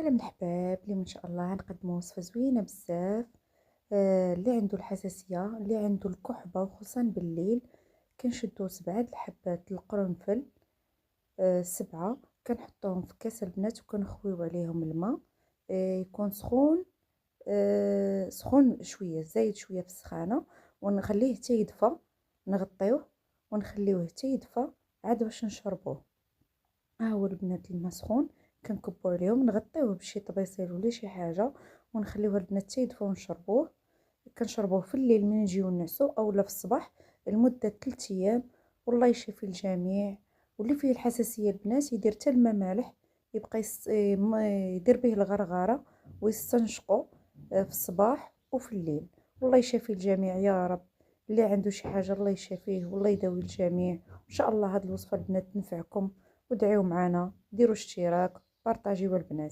سلام الحباب اللي ان شاء الله غنقدموا وصفه زوينه بزاف. اللي عنده الحساسيه، اللي عنده الكحبه وخصوصا بالليل، كنشدو 7 د الحبات القرنفل. 7 كنحطوهم في كاس البنات وكنخويو عليهم الماء. يكون سخون، سخون شويه، زايد شويه في السخانه، ونخليه حتى يدفى. نغطيوه ونخليوه حتى يدفى عاد باش نشربوه. ها هو البنات الماء سخون، كنكبو عليهم، نغطيوه بشي طبيصيل ولا شي حاجه ونخليوه البنات حتى يدفى ونشربوه. كنشربوه في الليل من نجيو نعسو اولا في الصباح لمده 3 ايام، والله يشفي الجميع. واللي فيه الحساسيه البنات يدير حتى الماء مالح، يبقى يدير به الغرغره ويستنشقو في الصباح وفي الليل. والله يشفي الجميع يا رب. اللي عنده شي حاجه الله يشفيه والله يداوي الجميع. ان شاء الله هاد الوصفه البنات تنفعكم، ودعيو معنا، ديروا اشتراك، بارطاجيو البنات.